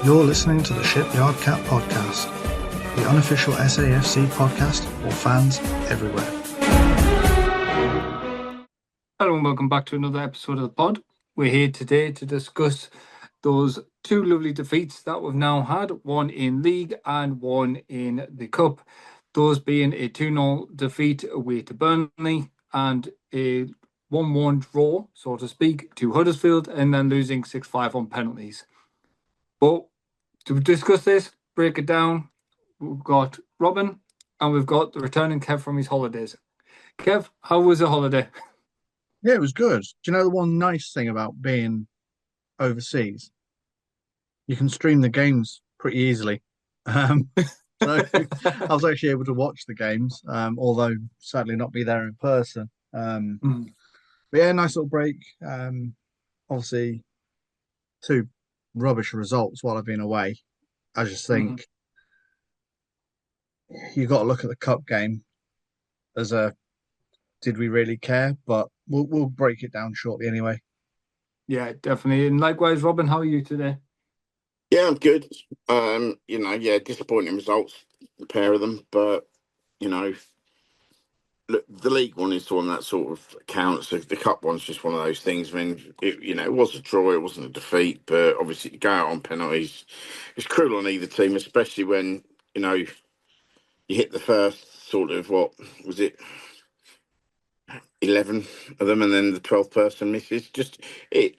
You're listening to the Shipyard Cat Podcast, the unofficial SAFC podcast for fans everywhere. Hello and welcome back to another episode of the pod. We're here today to discuss those two lovely defeats that we've now had, one in league and one in the cup. Those being a 2-0 defeat away to Burnley and a 1-1 draw, so to speak, to Huddersfield, and then losing 6-5 on penalties. But to discuss this, break it down, we've got Robin and we've got the returning Kev from his holidays. Kev, how was the holiday? Yeah, it was good. Do you know the one nice thing about being overseas? You can stream the games pretty easily. So I was actually able to watch the games, although sadly not be there in person. But yeah, nice little break. Obviously, two rubbish results while I've been away. I just think you got to look at the cup game as a did we really care? But we'll break it down shortly anyway. Yeah, definitely. And likewise, Robin, how are you today? Yeah, I'm good. Disappointing results, the pair of them, but look, the league one is the one that sort of counts. The cup one's just one of those things. I mean, it was a draw, it wasn't a defeat, but obviously to go out on penalties, it's cruel on either team, especially when you hit the first sort of, what was it, 11 of them, and then the 12th person misses. It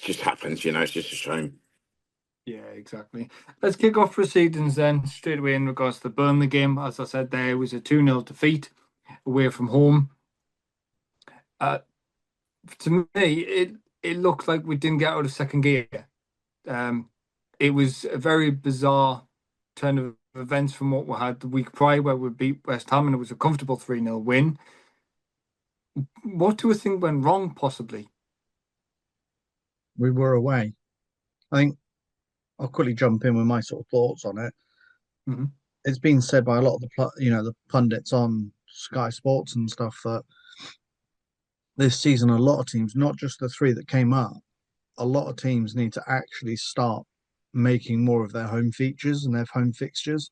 just happens. It's just a shame. Yeah, exactly. Let's kick off proceedings then straight away in regards to the Burnley game. As I said, there was a 2-0 defeat away from home. To me, it looked like we didn't get out of second gear. It was a very bizarre turn of events from what we had the week prior, where we beat West Ham and it was a comfortable 3-0 win. What do we think went wrong, possibly? We were away. I think I'll quickly jump in with my sort of thoughts on it. Mm-hmm. It's been said by a lot of the pundits on Sky Sports and stuff that this season a lot of teams, not just the three that came up, a lot of teams need to actually start making more of their home features and their home fixtures.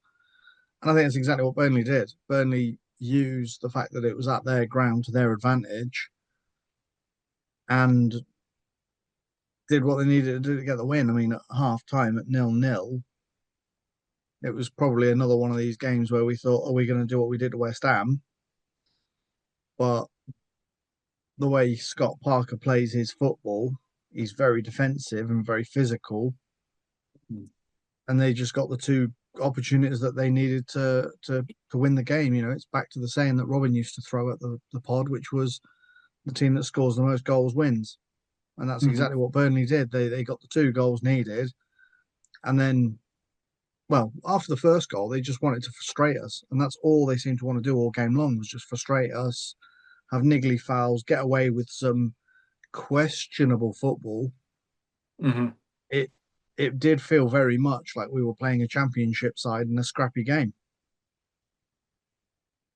And I think that's exactly what Burnley did. Burnley used the fact that it was at their ground to their advantage and did what they needed to do to get the win. I mean, at half time at 0-0, it was probably another one of these games where we thought, are we going to do what we did to West Ham? But the way Scott Parker plays his football, he's very defensive and very physical. And they just got the two opportunities that they needed to win the game. It's back to the saying that Robin used to throw at the pod, which was the team that scores the most goals wins. And that's exactly what Burnley did. They got the 2 goals needed. And then, well, after the first goal, they just wanted to frustrate us. And that's all they seemed to want to do all game long, was just frustrate us, have niggly fouls, get away with some questionable football. It did feel very much like we were playing a championship side in a scrappy game.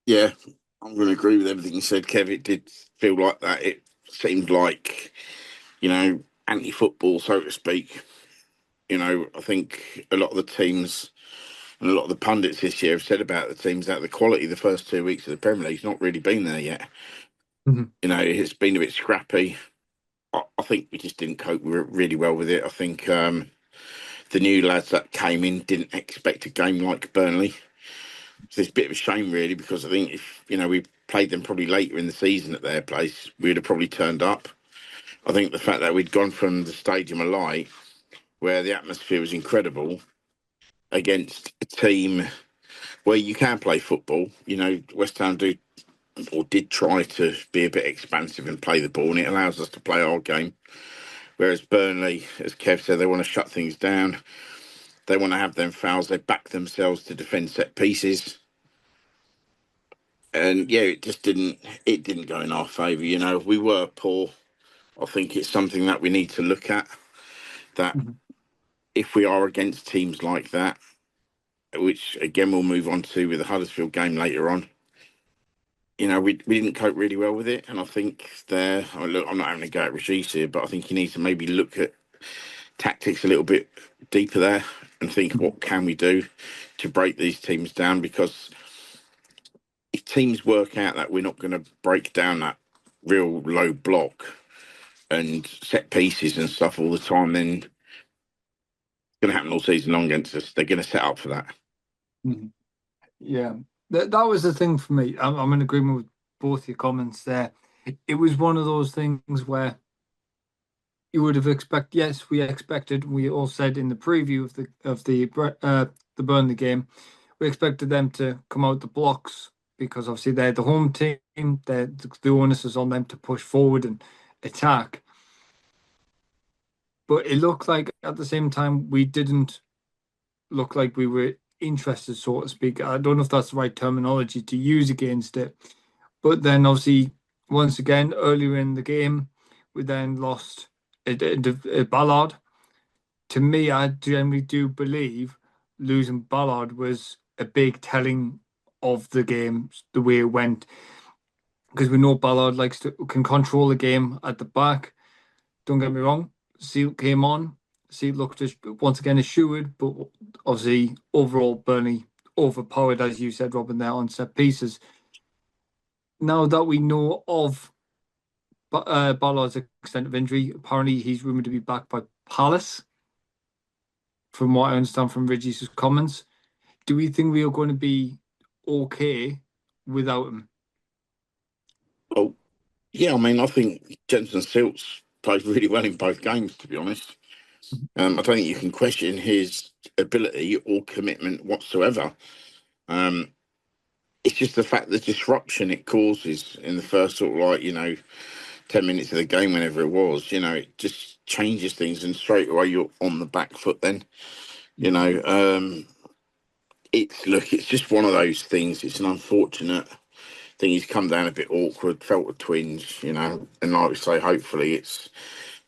Yeah, I'm going to agree with everything you said, Kev. It did feel like that. It seemed like, anti-football, so to speak. I think a lot of the teams and a lot of the pundits this year have said about the teams that the quality the first 2 weeks of the Premier League's not really been there yet. It's been a bit scrappy. I think we just didn't cope really well with it. I think the new lads that came in didn't expect a game like Burnley. So it's a bit of a shame, really, because I think if, we played them probably later in the season at their place, we would have probably turned up. I think the fact that we'd gone from the Stadium of Light, where the atmosphere was incredible, against a team where you can play football. West Ham did try to be a bit expansive and play the ball, and it allows us to play our game. Whereas Burnley, as Kev said, they want to shut things down. They want to have them fouls. They back themselves to defend set pieces. And yeah, it didn't go in our favour. We were poor. I think it's something that we need to look at. That if we are against teams like that, which again we'll move on to with the Huddersfield game later on, we didn't cope really well with it. And I think I'm not having a go at Rashid here, but I think he needs to maybe look at tactics a little bit deeper there and think what can we do to break these teams down, because if teams work out that we're not going to break down that real low block and set pieces and stuff all the time, then it's going to happen all season long against us. They're going to set up for that. Mhm. Yeah, that was the thing for me. I'm in agreement with both your comments there. It was one of those things where you would have expected. Yes, we expected. We all said in the preview of the Burnley game, we expected them to come out the blocks because obviously they're the home team. The onus is on them to push forward and attack. But it looked like at the same time we didn't look like we were interested, so to speak. I don't know if that's the right terminology to use against it. But then obviously, once again, earlier in the game, we then lost a Ballard. To me, I generally do believe losing Ballard was a big telling of the game, the way it went. Because we know Ballard can control the game at the back. Don't get me wrong. Seal came on. Seal looked once again assured, but obviously overall Burnley overpowered, as you said, Robin, there on set pieces. Now that we know of Ballard's extent of injury, apparently he's rumoured to be back by Palace, from what I understand from Reggie's comments. Do we think we are going to be okay without him? Oh, yeah, I mean, I think Jensen Silts played really well in both games, to be honest. I don't think you can question his ability or commitment whatsoever. It's just the fact the disruption it causes in the first sort of 10 minutes of the game, whenever it was, it just changes things, and straight away you're on the back foot then. It's just one of those things. It's an unfortunate thing. He's come down a bit awkward, felt a twinge, and like we say, hopefully it's,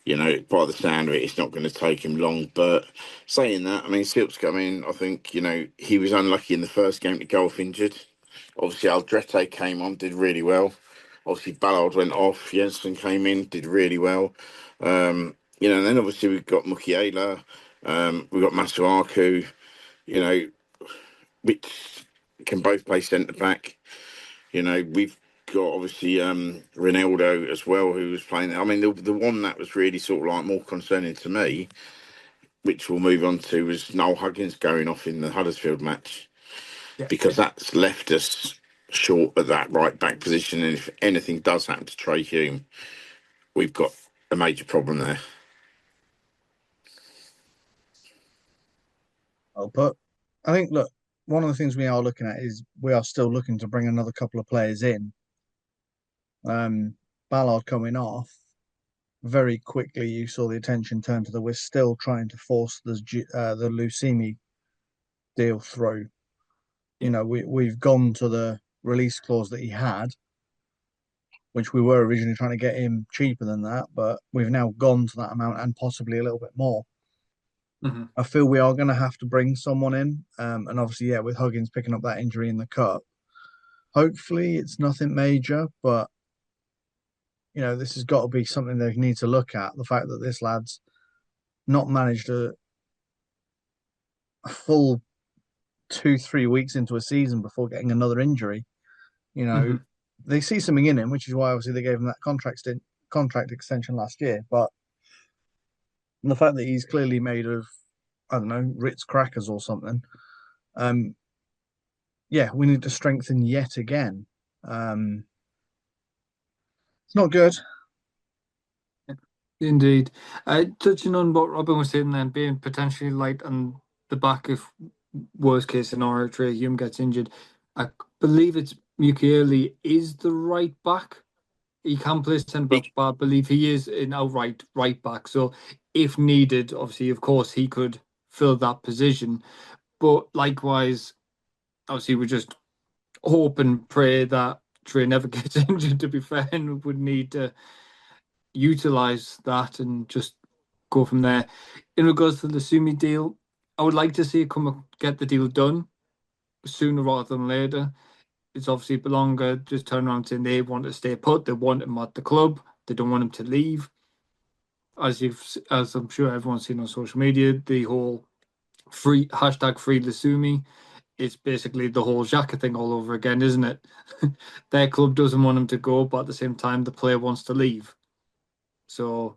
by the sound of it, it's not going to take him long. But saying that, I mean, Silks, I think, he was unlucky in the first game to go off injured. Obviously, Aldrete came on, did really well. Obviously, Ballard went off. Jensen came in, did really well. And then obviously we've got Mukiela, we've got Masuaku, you know, which can both play centre back. We've got obviously Ronaldo as well, who was playing. I mean, the one that was really sort of like more concerning to me, which we'll move on to, was Noel Huggins going off in the Huddersfield match, because that's left us short at that right back position. And if anything does happen to Trey Hume, we've got a major problem there. Well put. I think, look, one of the things we are looking at is we are still looking to bring another couple of players in. Ballard coming off, very quickly you saw the attention turn to we're still trying to force the Lucini deal through. We've gone to the release clause that he had, which we were originally trying to get him cheaper than that, but we've now gone to that amount and possibly a little bit more. Mm-hmm. I feel we are going to have to bring someone in, and obviously, with Huggins picking up that injury in the cup, hopefully it's nothing major, but this has got to be something they need to look at. The fact that this lad's not managed a full 2-3 weeks into a season before getting another injury. They see something in him, which is why obviously they gave him that contract extension last year. But the fact that he's clearly made of, I don't know, Ritz crackers or something. We need to strengthen yet again. It's not good. Indeed. Touching on what Robin was saying then, being potentially light on the back if worst case scenario, Trey Hume gets injured. I believe it's Mukiele is the right back. He can play centre back, but I believe he is an outright right back. So if needed, obviously, of course, he could fill that position. But likewise, obviously, we just hope and pray that Trey never gets injured, to be fair, and would need to utilise that and just go from there. In regards to the Sumi deal, I would like to see it get the deal done sooner rather than later. It's obviously Belonga just turn around saying they want to stay put, they want him at the club, they don't want him to leave. as I'm sure everyone's seen on social media, the whole free Lissumi. It's basically the whole Xhaka thing all over again, isn't it? Their club doesn't want him to go, but at the same time, the player wants to leave. So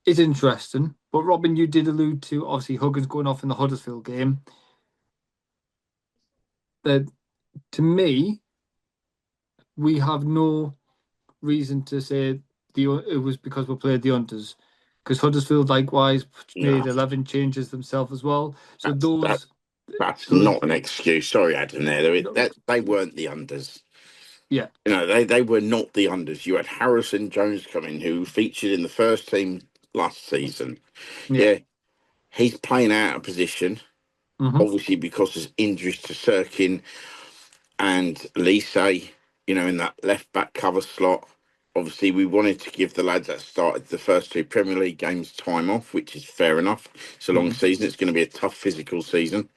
it's interesting. But Robin, you did allude to obviously Huggins going off in the Huddersfield game. That to me, we have no reason to say it was because we played the unders, because Huddersfield likewise made No, 11 changes themselves as well. So that's those not an excuse. Sorry, Adam. They weren't the unders. yeah, They were not the unders. You had Harrison Jones coming, who featured in the first team last season. yeah. Yeah, he's playing out of position, Mm-hmm. obviously because there's injuries to Sirkin and Lise, in that left back cover slot. Obviously, we wanted to give the lads that started the first two Premier League games time off, which is fair enough. It's a long season. It's going to be a tough physical season.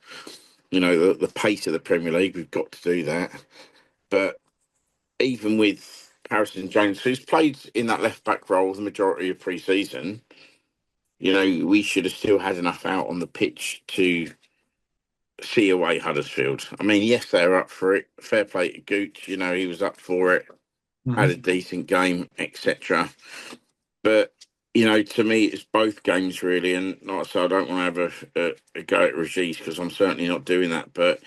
The pace of the Premier League, we've got to do that. But even with Harrison Jones, who's played in that left back role the majority of pre-season, we should have still had enough out on the pitch to see away Huddersfield. I mean, yes, they were up for it. Fair play to Gooch. He was up for it, had a decent game, etc. But, to me, it's both games really. And like I said, I don't want to have a go at Regis because I'm certainly not doing that. But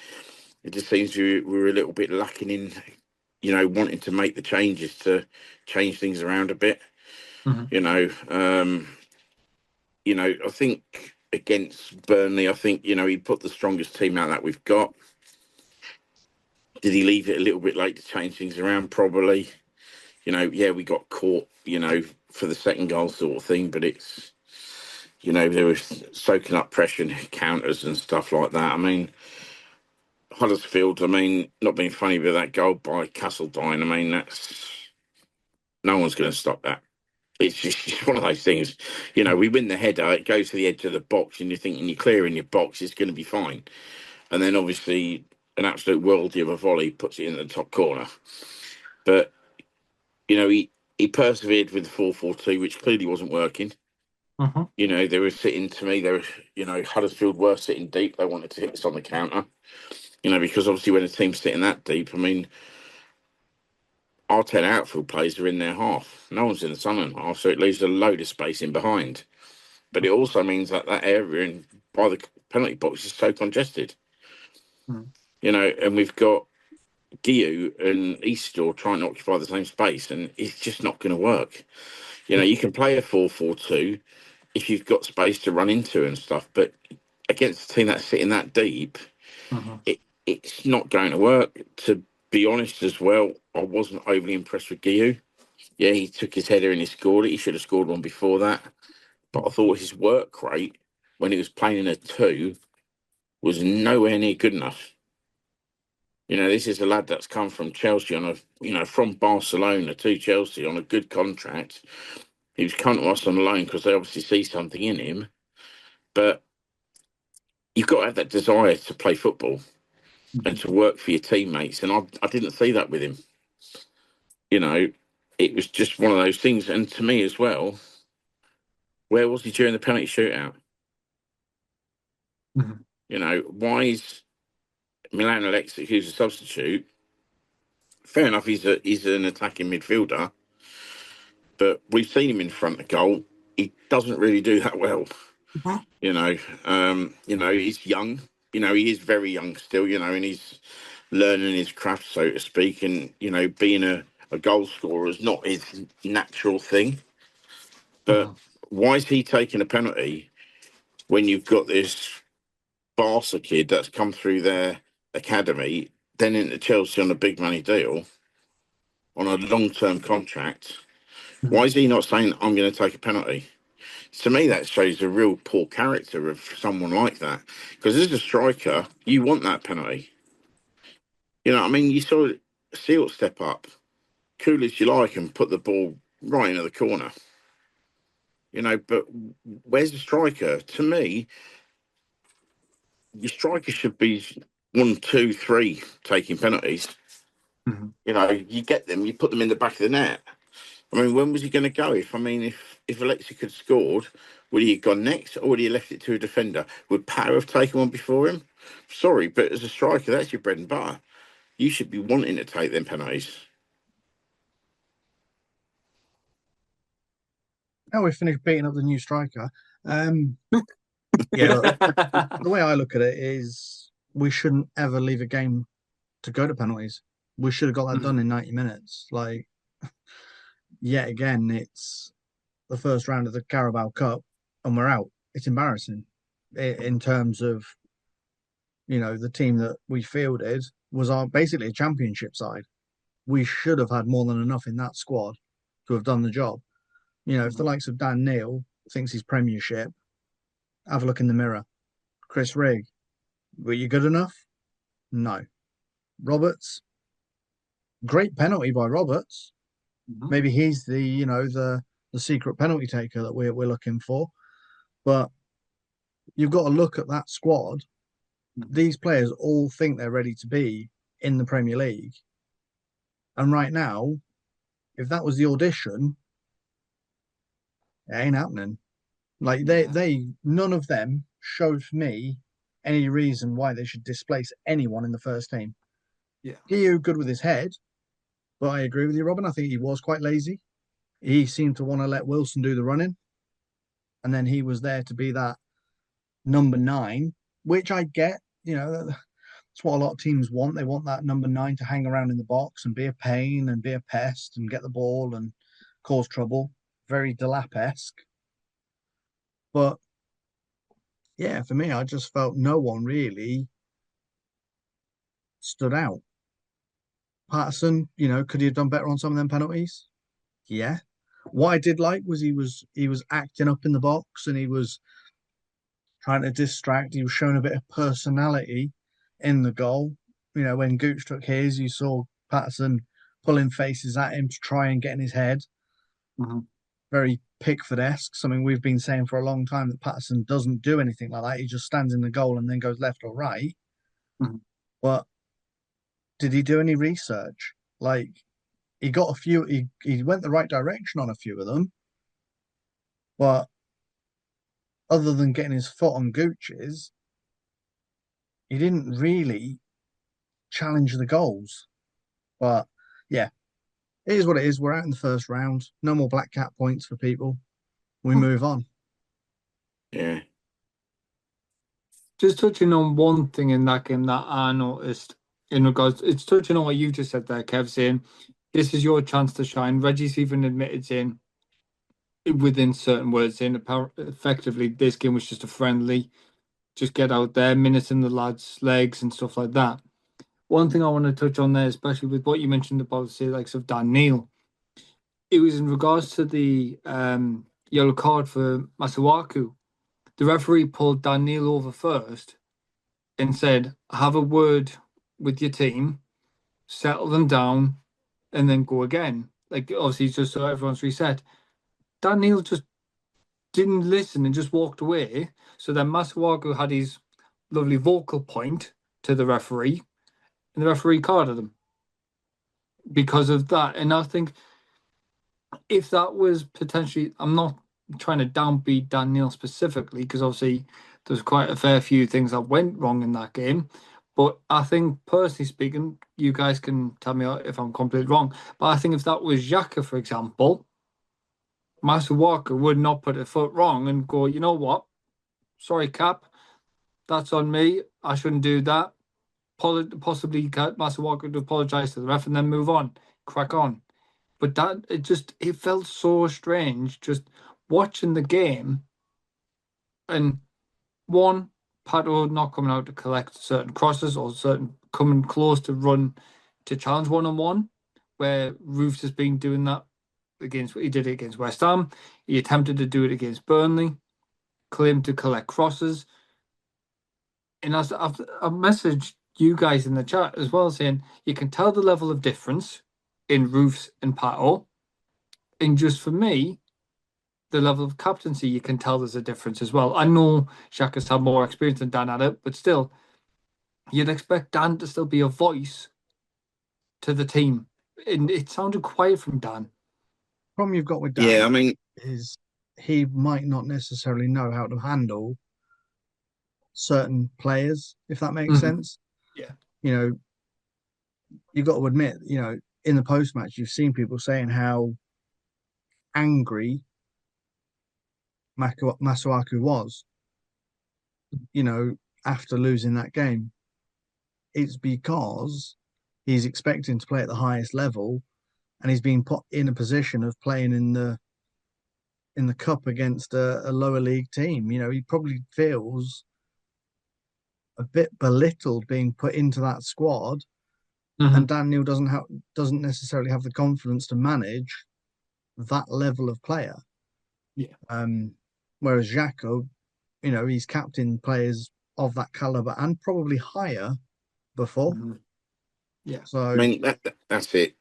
it just seems we're a little bit lacking in, wanting to make the changes to change things around a bit. I think against Burnley, I think, he put the strongest team out that we've got. Did he leave it a little bit late to change things around? Probably. Yeah, we got caught, for the second goal sort of thing, but it's, they were soaking up pressure and counters and stuff like that. I mean, Huddersfield, not being funny, but that goal by Castledine, no one's going to stop that. It's just one of those things. We win the header, it goes to the edge of the box, and you're thinking you're clearing your box, it's going to be fine. And then obviously an absolute worldie of a volley puts it in the top corner. But, he persevered with the 4-4-2, which clearly wasn't working. They were sitting, to me, Huddersfield were sitting deep. They wanted to hit us on the counter. Because obviously when a team's sitting that deep, our 10 outfield players are in their half. No one's in the Sunderland half, so it leaves a load of space in behind. But it also means that area by the penalty box is so congested. And we've got Guiu and Eastor trying to occupy the same space, and it's just not going to work. You can play a 4-4-2 if you've got space to run into and stuff, but against a team that's sitting that deep, it's not going to work. To be honest as well, I wasn't overly impressed with Guiu. Yeah, he took his header and he scored it. He should have scored one before that. But I thought his work rate when he was playing in a 2 was nowhere near good enough. This is a lad that's come from Chelsea from Barcelona to Chelsea on a good contract. He was come to us on loan because they obviously see something in him. But you've got to have that desire to play football and to work for your teammates. And I didn't see that with him. It was just one of those things. And to me as well, where was he during the penalty shootout? Why is Milan Alexic, who's a substitute, fair enough, he's an attacking midfielder, but we've seen him in front of goal. He doesn't really do that well. He's young. He is very young still, and he's learning his craft, so to speak. And, being a goal scorer is not his natural thing. But why is he taking a penalty when you've got this Barca kid that's come through their academy, then into Chelsea on a big money deal, on a long-term contract? Why is he not saying, I'm going to take a penalty? To me, that shows a real poor character of someone like that. Because as a striker, you want that penalty. You saw Seal step up, cool as you like, and put the ball right into the corner. But where's the striker? To me, your striker should be 1, 2, 3 taking penalties. You get them, you put them in the back of the net. I mean, when was he going to go? If Alexic had scored, would he have gone next, or would he have left it to a defender? Would Power have taken one before him? Sorry, but as a striker, that's your bread and butter. You should be wanting to take them penalties. Now we finished beating up the new striker. Yeah, look, the way I look at it is we shouldn't ever leave a game to go to penalties. We should have got that done in 90 minutes. Like, yet again, it's the first round of the Carabao Cup and we're out. It's embarrassing in terms of, the team that we fielded was basically a championship side. We should have had more than enough in that squad to have done the job. If the likes of Dan Neil thinks he's Premiership, have a look in the mirror. Chris Rigg, were you good enough? No. Roberts, great penalty by Roberts. Maybe he's the secret penalty taker that we're looking for. But you've got to look at that squad. These players all think they're ready to be in the Premier League. And right now, if that was the audition, it ain't happening. Like they none of them showed me any reason why they should displace anyone in the first team. Yeah. Guillou good with his head, but I agree with you, Robin. I think he was quite lazy. He seemed to want to let Wilson do the running. And then he was there to be that number 9, which I get, that's what a lot of teams want. They want that number 9 to hang around in the box and be a pain and be a pest and get the ball and cause trouble. Very Delap-esque. But yeah, for me, I just felt no one really stood out. Patterson, could he have done better on some of them penalties? Yeah. What I did like was he was acting up in the box and he was trying to distract. He was showing a bit of personality in the goal. When Gooch took his, you saw Patterson pulling faces at him to try and get in his head. Very Pickford-esque, something we've been saying for a long time, that Patterson doesn't do anything like that. He just stands in the goal and then goes left or right. But did he do any research? Like, he got a few, he went the right direction on a few of them. But other than getting his foot on Gooch's, he didn't really challenge the goals. But yeah, it is what it is. We're out in the first round. No more black cat points for people. We move on. Yeah. Just touching on one thing in that game that I noticed in regards, it's touching on what you just said there, Kev, saying this is your chance to shine. Reggie's even admitted saying, within certain words, saying effectively this game was just a friendly, just get out there, minutes in the lads' legs and stuff like that. One thing I want to touch on there, especially with what you mentioned about, say, likes of Dan Neil, it was in regards to the yellow card for Masuaku. The referee pulled Dan Neil over first and said, have a word with your team, settle them down, and then go again. Like, obviously, just so everyone's reset. Dan Neil just didn't listen and just walked away. So then Masuaku had his lovely vocal point to the referee, and the referee carded him because of that. And I think if that was potentially, I'm not trying to downbeat Dan Neil specifically, because obviously there's quite a fair few things that went wrong in that game. But I think, personally speaking, you guys can tell me if I'm completely wrong, but I think if that was Xhaka, for example, Masuaku would not put a foot wrong and go, you know what? Sorry, Cap, that's on me. I shouldn't do that. Possibly Masuaku to apologise to the ref and then move on, crack on. But that it felt so strange just watching the game, and one, Pato not coming out to collect certain crosses or certain coming close to run to challenge 1-on-1, where Roofs has been doing that he did it against West Ham. He attempted to do it against Burnley, claimed to collect crosses. And I've messaged you guys in the chat as well, saying you can tell the level of difference in Roofs and Pato. And just for me, the level of captaincy, you can tell there's a difference as well. I know Xhaka's had more experience than Dan at it, but still, you'd expect Dan to still be a voice to the team. And it sounded quiet from Dan. problem you've got with Dan Yeah, I mean, is he might not necessarily know how to handle certain players, if that makes sense. Yeah. You know, you've got to admit, in the post match, you've seen people saying how angry Masuaku was, after losing that game. It's because he's expecting to play at the highest level, and he's been put in a position of playing in the cup against a lower league team. He probably feels a bit belittled being put into that squad, and Daniel doesn't necessarily have the confidence to manage that level of player. Yeah. Whereas Jacob, he's captained players of that caliber and probably higher before. Yeah. So I mean that's it.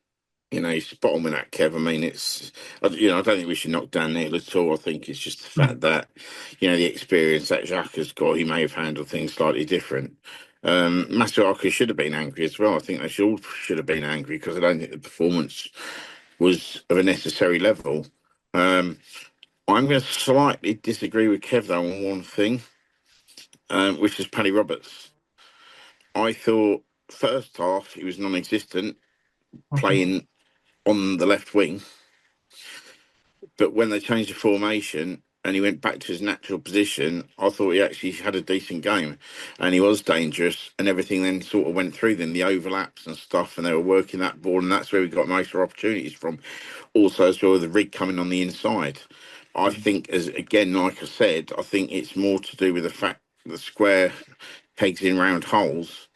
You're spot on with that, Kev. I mean, I don't think we should knock Dan Neil at all. I think it's just the fact that, the experience that Jacques has got, he may have handled things slightly different. Masuaku should have been angry as well. I think they all should have been angry because I don't think the performance was of a necessary level. I'm going to slightly disagree with Kev, though, on one thing, which is Paddy Roberts. I thought first half he was non-existent, playing on the left wing. But when they changed the formation and he went back to his natural position, I thought he actually had a decent game and he was dangerous, and everything then sort of went through them, the overlaps and stuff, and they were working that ball, and that's where we got most of our opportunities from. Also, as well, the rig coming on the inside. I think, as again, like I said, I think it's more to do with the fact that the square pegs in round holes,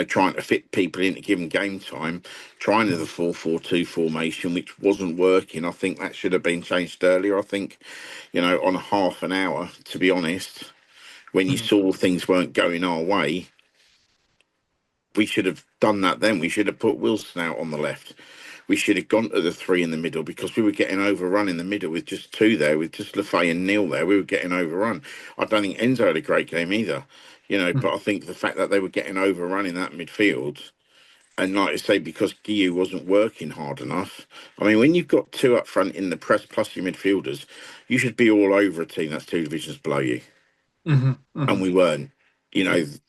trying to fit people in to give them game time, trying to the 4-4-2 formation, which wasn't working. I think that should have been changed earlier. I think, on a half an hour, to be honest, when you saw things weren't going our way, we should have done that then. We should have put Wilson out on the left. We should have gone to the three in the middle because we were getting overrun in the middle with just two there, with just Lefay and Neil there. We were getting overrun. I don't think Enzo had a great game either, but I think the fact that they were getting overrun in that midfield, and like I say, because Guiu wasn't working hard enough. I mean, when you've got two up front in the press plus your midfielders, you should be all over a team that's two divisions below you. And we weren't. The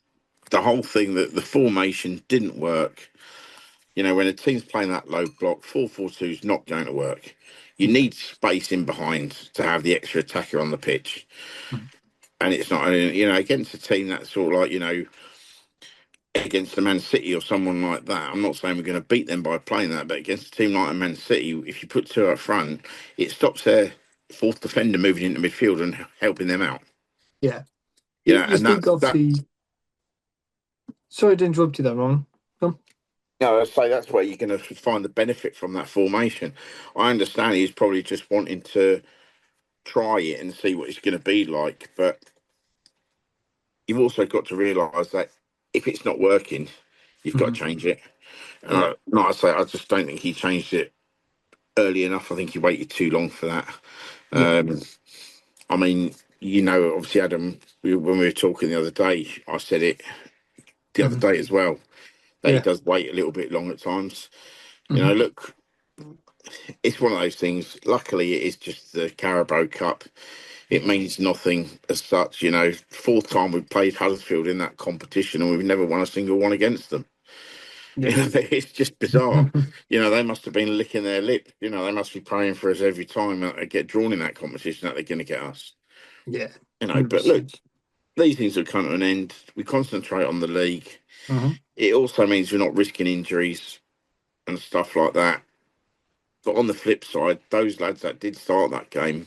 whole thing, that the formation didn't work. When a team's playing that low block, 4-4-2 is not going to work. You need space in behind to have the extra attacker on the pitch. And it's not, against a team that's sort of like, against the Man City or someone like that. I'm not saying we're going to beat them by playing that, but against a team like a Man City, if you put two up front, it stops their fourth defender moving into midfield and helping them out. Yeah. You You speak of the... Sorry to interrupt you there, Ron. No, I say that's where you're going to find the benefit from that formation. I understand he's probably just wanting to try it and see what it's going to be like, but you've also got to realise that if it's not working, you've got to change it. And like I say, I just don't think he changed it early enough. I think he waited too long for that. I mean, obviously, Adam, when we were talking the other day, I said it the other day as well, that he does wait a little bit long at times. Look, it's one of those things. Luckily, it is just the Carabao Cup. It means nothing as such. Fourth time we've played Huddersfield in that competition, and we've never won a single one against them. It's just bizarre. They must have been licking their lip. They must be praying for us every time that they get drawn in that competition that they're going to get us. Yeah. But look, these things will come to an end. We concentrate on the league. It also means we're not risking injuries and stuff like that. But on the flip side, those lads that did start that game,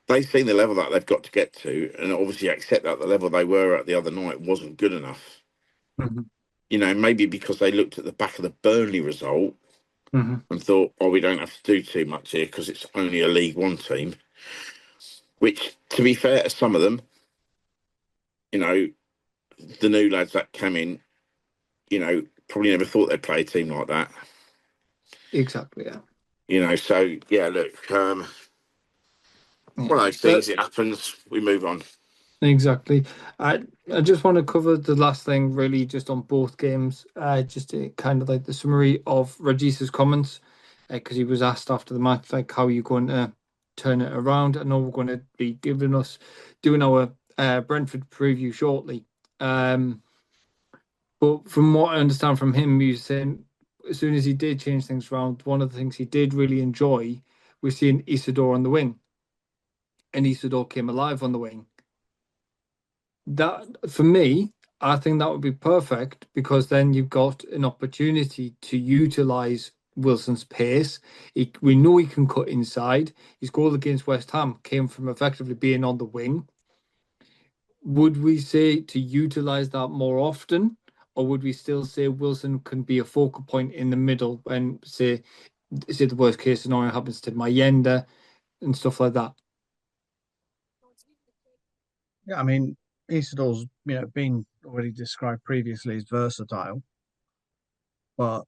they've seen the level that they've got to get to, and obviously accept that the level they were at the other night wasn't good enough. Maybe because they looked at the back of the Burnley result and thought, oh, we don't have to do too much here because it's only a League One team. Which, to be fair to some of them, the new lads that came in, probably never thought they'd play a team like that. Exactly, yeah. So, yeah, look, one of those things, it happens, we move on. Exactly. I just want to cover the last thing, really, just on both games, just to kind of like the summary of Regis's comments. because he was asked after the match, like, how are you going to turn it around? I know we're going to be doing our Brentford preview shortly. But from what I understand from him, he was saying as soon as he did change things around, one of the things he did really enjoy was seeing Isidore on the wing. And Isidore came alive on the wing. That, for me, I think that would be perfect, because then you've got an opportunity to utilise Wilson's pace. We know he can cut inside. His goal against West Ham came from effectively being on the wing. Would we say to utilise that more often, or would we still say Wilson can be a focal point in the middle when, say the worst case scenario happens to Mayenda and stuff like that? Yeah, I mean, Isidore's been already described previously as versatile, but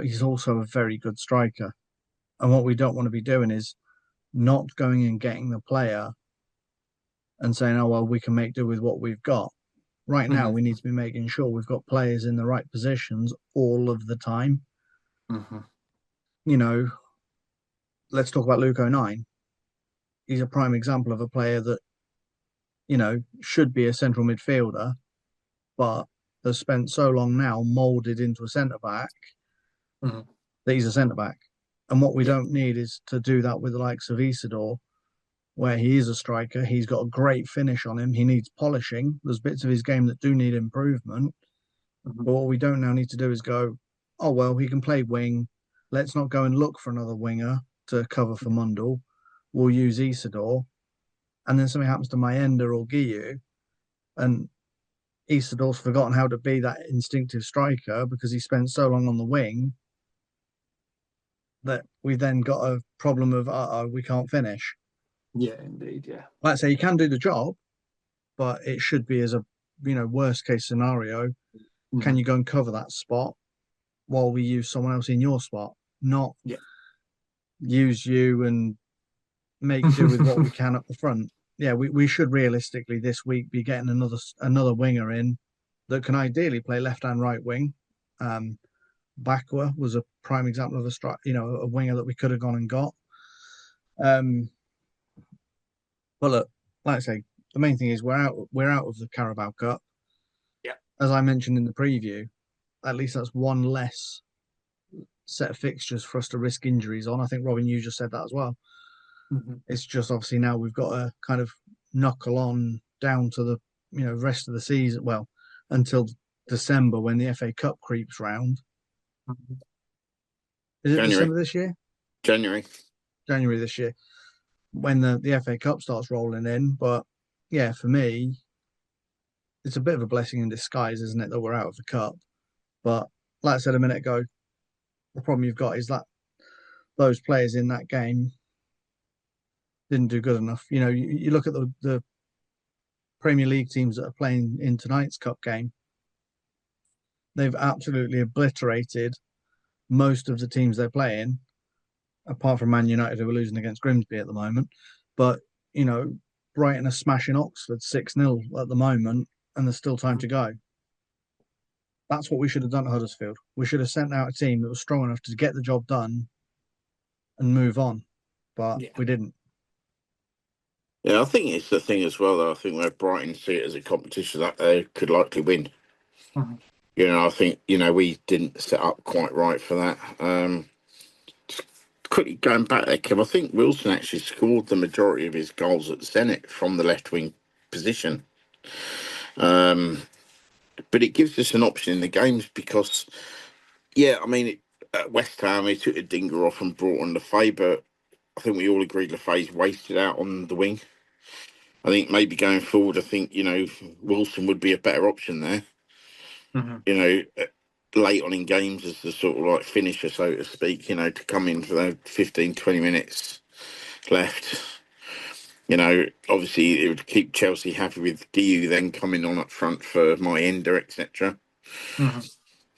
he's also a very good striker. And what we don't want to be doing is not going and getting the player and saying, "Oh well, we can make do with what we've got." Right now, we need to be making sure we've got players in the right positions all of the time. Let's talk about Luke O'Nien. He's a prime example of a player that should be a central midfielder, but has spent so long now molded into a centre back that he's a centre back. And what we don't need is to do that with the likes of Isidore, where he is a striker. He's got a great finish on him. He needs polishing. There's bits of his game that do need improvement. But what we don't now need to do is go, oh, well, he can play wing. Let's not go and look for another winger to cover for Mundell. We'll use Isidore. And then something happens to Mayenda or Guiu, and Isidore's forgotten how to be that instinctive striker because he spent so long on the wing that we then got a problem of, we can't finish. Yeah, indeed, yeah. Like I say, you can do the job, but it should be as a, worst case scenario. Can you go and cover that spot while we use someone else in your spot? Not use you and make do with what we can up the front. Yeah, we should realistically this week be getting another winger in that can ideally play left and right wing. Bakwa was a prime example of a winger that we could have gone and got. But look, like I say, the main thing is we're out of the Carabao Cup. Yeah. As I mentioned in the preview, at least that's one less set of fixtures for us to risk injuries on. I think, Robin, you just said that as well. It's just obviously now we've got to kind of knuckle on down to the rest of the season. Well, until December when the FA Cup creeps round. Is it January. December this year? January this year, when the FA Cup starts rolling in. But yeah, for me, it's a bit of a blessing in disguise, isn't it, that we're out of the cup? But like I said a minute ago, the problem you've got is that those players in that game didn't do good enough. You look at the Premier League teams that are playing in tonight's cup game. They've absolutely obliterated most of the teams they're playing, apart from Man United, who are losing against Grimsby at the moment. But, Brighton are smashing Oxford 6-0 at the moment, and there's still time to go. That's what we should have done at Huddersfield. We should have sent out a team that was strong enough to get the job done and move on. But we didn't. Yeah, I think it's the thing as well, though. I think where Brighton see it as a competition that they could likely win. I think, we didn't set up quite right for that. Just quickly going back there, Kev, I think Wilson actually scored the majority of his goals at Zenit from the left wing position. But it gives us an option in the games because, at West Ham, he took a dinger off and brought on Lefay, but I think we all agreed Lefay's wasted out on the wing. I think maybe going forward, Wilson would be a better option there. Late on in games as the sort of like finisher, so to speak, to come in for the 15, 20 minutes left. Obviously it would keep Chelsea happy with Guiu then coming on up front for Mayenda, etc.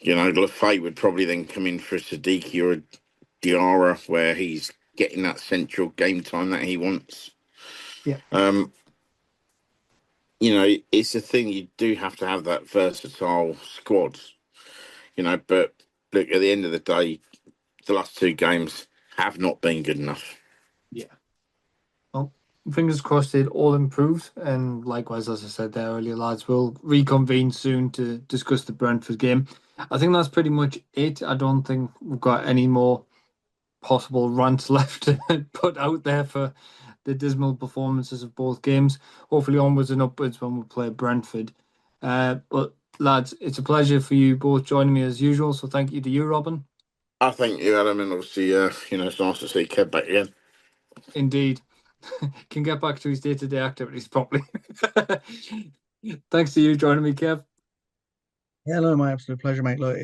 Lefay would probably then come in for a Siddiqui or a Diarra, where he's getting that central game time that he wants. Yeah. It's a thing, you do have to have that versatile squad. But look, at the end of the day, the last two games have not been good enough. Yeah. Well, fingers crossed it all improves. And likewise, as I said there earlier, lads, we'll reconvene soon to discuss the Brentford game. I think that's pretty much it. I don't think we've got any more possible rants left to put out there for the dismal performances of both games. Hopefully onwards and upwards when we play Brentford. But lads, it's a pleasure for you both joining me as usual. So thank you to you, Robin. I think you, Adam, and obviously, it's nice to see Kev back again. Indeed. Can get back to his day-to-day activities properly. Thanks to you joining me, Kev. Yeah, no, my absolute pleasure, mate. Look,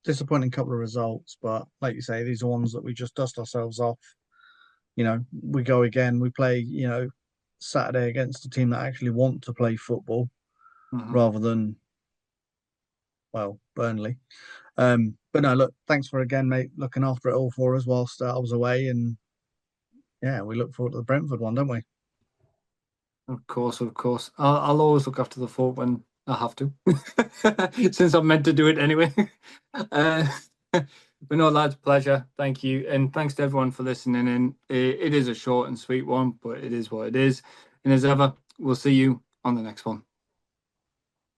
disappointing couple of results, but like you say, these are ones that we just dust ourselves off. We go again. We play, Saturday against a team that actually want to play football rather than, well, Burnley. But no, look, thanks for again, mate, looking after it all for us whilst I was away. And yeah, we look forward to the Brentford one, don't we? Of course, of course. I'll always look after the fort when I have to, since I'm meant to do it anyway. But no, lads, pleasure. Thank you. And thanks to everyone for listening in. It is a short and sweet one, but it is what it is. And as ever, we'll see you on the next one.